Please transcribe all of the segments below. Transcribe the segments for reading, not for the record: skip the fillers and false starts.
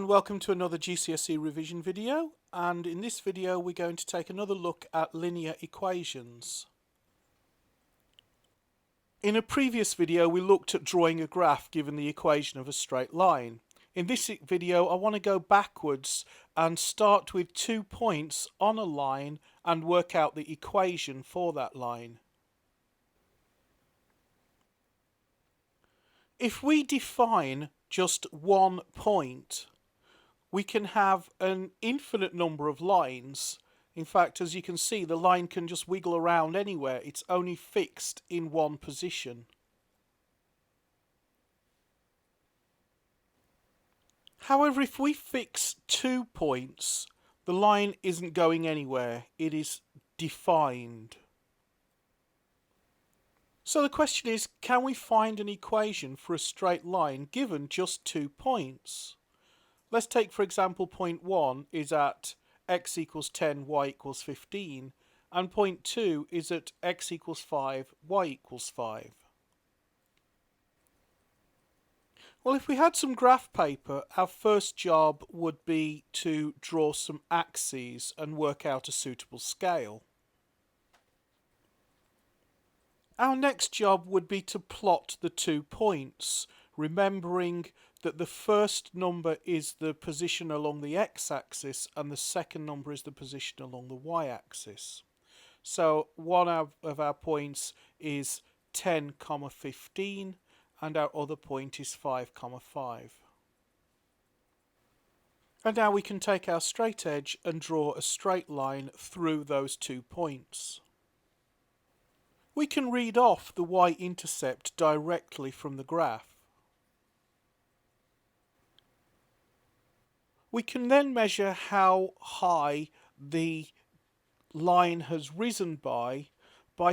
Hello and welcome to another GCSE revision video, and in this video we're going to take another look at linear equations. In a previous video we looked at drawing a graph given the equation of a straight line. In this video I want to go backwards and start with 2 points on a line and work out the equation for that line. If we define just 1 point, we can have an infinite number of lines. In fact, as you can see, the line can just wiggle around anywhere. It's only fixed in one position. However, if we fix 2 points, the line isn't going anywhere. It is defined. So the question is, can we find an equation for a straight line given just 2 points? Let's take, for example, point 1 is at x equals 10, y equals 15, and point 2 is at x equals 5, y equals 5. Well, if we had some graph paper, our first job would be to draw some axes and work out a suitable scale. Our next job would be to plot the 2 points, remembering that the first number is the position along the x-axis and the second number is the position along the y-axis. So one of our points is 10, 15 and our other point is 5, 5. And now we can take our straight edge and draw a straight line through those 2 points. We can read off the y-intercept directly from the graph. We can then measure how high the line has risen by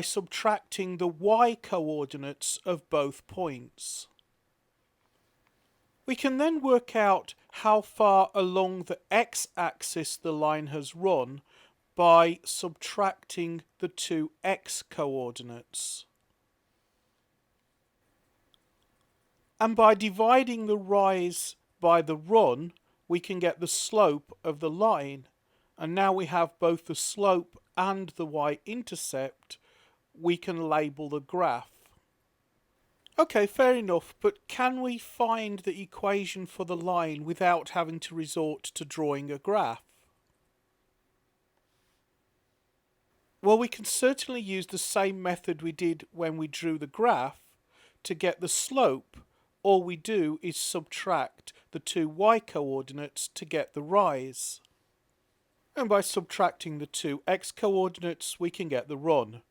subtracting the y-coordinates of both points. We can then work out how far along the x-axis the line has run by subtracting the 2 x-coordinates. And by dividing the rise by the run, we can get the slope of the line. And now we have both the slope and the y-intercept. We can label the graph. Okay, fair enough, but can we find the equation for the line without having to resort to drawing a graph? Well, we can certainly use the same method we did when we drew the graph. To get the slope, all we do is subtract the 2 y-coordinates to get the rise. And by subtracting the 2 x-coordinates, we can get the run.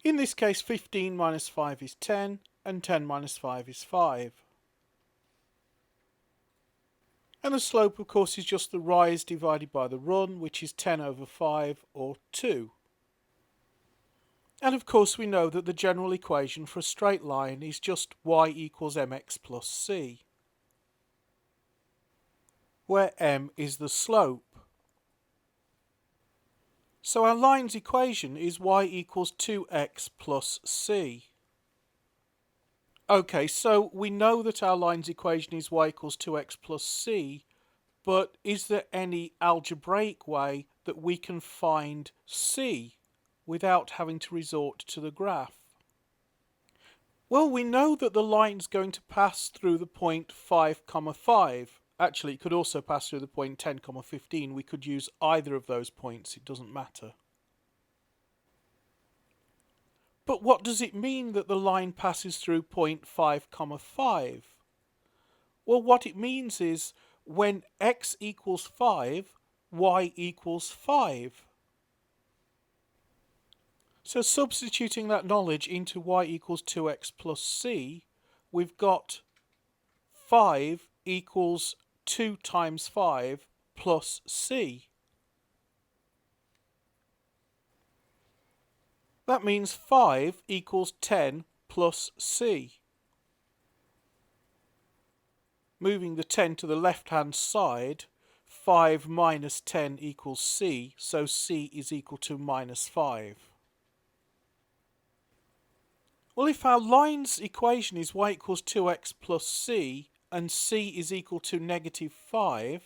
In this case, 15 minus 5 is 10, and 10 minus 5 is 5. And the slope, of course, is just the rise divided by the run, which is 10 over 5, or 2. And of course we know that the general equation for a straight line is just y equals mx plus c, where m is the slope. So our line's equation is y equals 2x plus c. Okay, so we know that our line's equation is y equals 2x plus c, but is there any algebraic way that we can find c without having to resort to the graph? Well, we know that the line's going to pass through the point 5, 5. Actually, it could also pass through the point 10, 15. We could use either of those points, it doesn't matter. But what does it mean that the line passes through point 5, 5? Well, what it means is when x equals 5, y equals 5. So substituting that knowledge into y equals 2x plus c, we've got 5 equals 2 times 5 plus c. That means 5 equals 10 plus c. Moving the 10 to the left-hand side, 5 minus 10 equals c, so c is equal to minus 5. Well, if our line's equation is y equals 2x plus c, and c is equal to -5,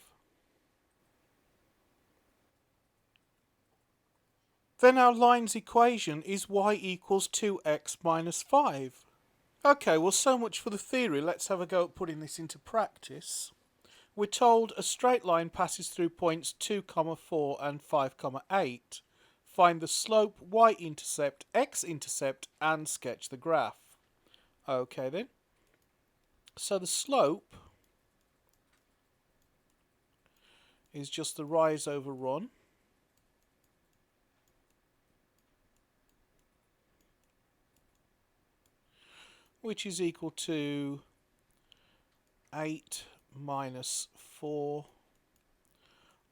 then our line's equation is y equals 2x minus 5. Okay, well, so much for the theory. Let's have a go at putting this into practice. We're told a straight line passes through points 2, 4 and 5, 8. Find the slope, y-intercept, x-intercept and sketch the graph. Okay then. So the slope is just the rise over run. Which is equal to 8 minus 4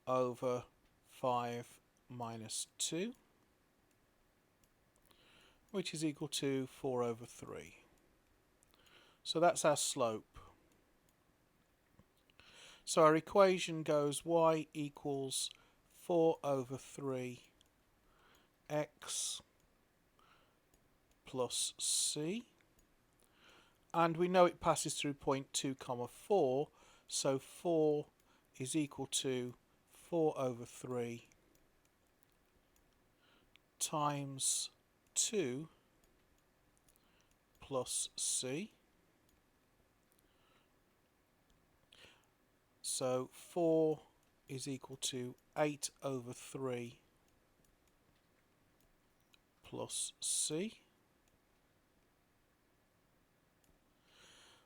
over 5 minus 2, which is equal to 4 over 3. So that's our slope. So our equation goes y equals 4 over 3 x plus c. And we know it passes through point 2, 4, so 4 is equal to 4 over 3 times 2 plus c. So 4 is equal to 8 over 3 plus c.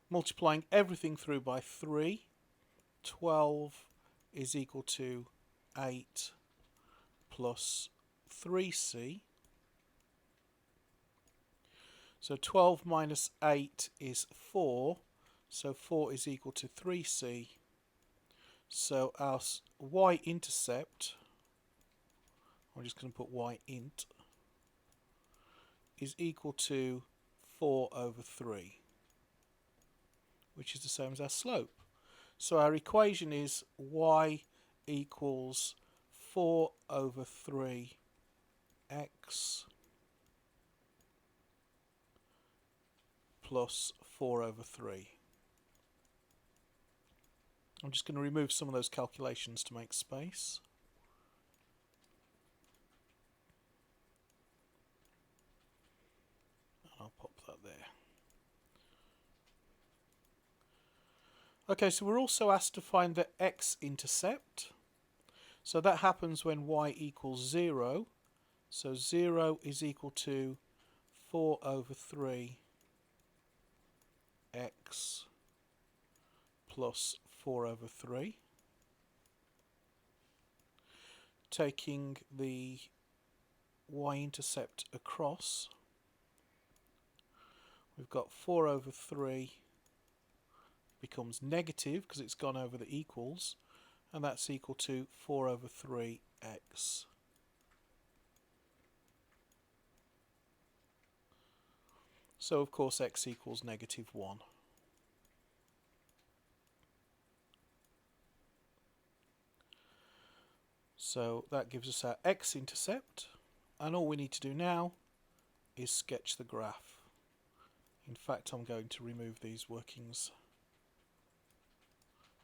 Multiplying everything through by 3, 12 is equal to 8 plus 3c. So 12 minus 8 is 4, so 4 is equal to 3c. So our y-intercept, I'm just going to put y-int, is equal to 4 over 3. Which is the same as our slope. So our equation is y equals 4 over 3 x plus 4 over 3. I'm just going to remove some of those calculations to make space. And I'll pop that there. Okay, so we're also asked to find the x-intercept. So that happens when y equals 0. So 0 is equal to 4 over 3 x plus 4 over 3. Taking the y-intercept across, we've got 4 over 3 becomes negative because it's gone over the equals, and that's equal to 4 over 3x. So of course x equals -1. So that gives us our x-intercept, and all we need to do now is sketch the graph. In fact, I'm going to remove these workings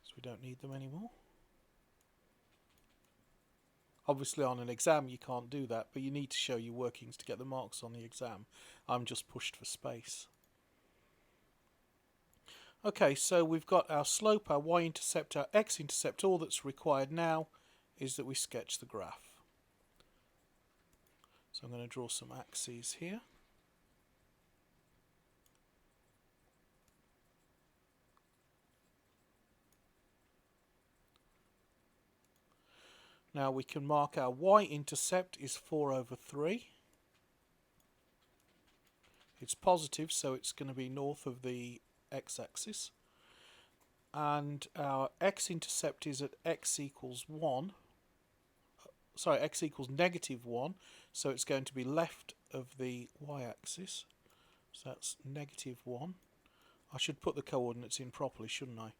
so we don't need them anymore. Obviously on an exam you can't do that, but you need to show your workings to get the marks on the exam. I'm just pushed for space. Okay, so we've got our slope, our y-intercept, our x-intercept. All that's required now is that we sketch the graph. So I'm going to draw some axes here. Now we can mark our y-intercept is 4 over 3. It's positive, so it's going to be north of the x-axis. And our x-intercept is at x equals 1. Sorry, x equals -1, so it's going to be left of the y-axis. So that's -1. I should put the coordinates in properly, shouldn't I?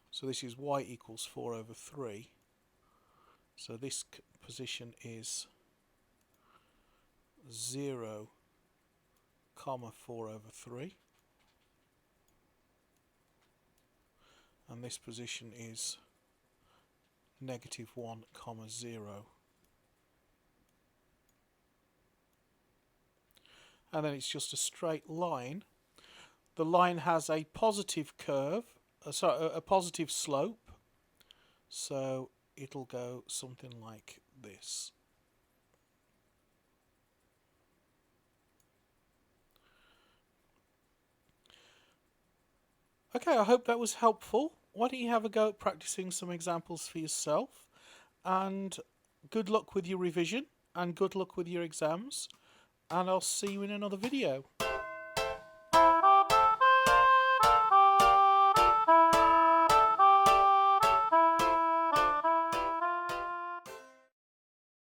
So this is y equals 4 over 3. So this position is 0, 4 over 3. and this position is -1, 0. And then it's just a straight line. The line has a positive curve, a positive slope, so it'll go something like this. Okay, I hope that was helpful. Why don't you have a go at practicing some examples for yourself, and good luck with your revision and good luck with your exams, and I'll see you in another video.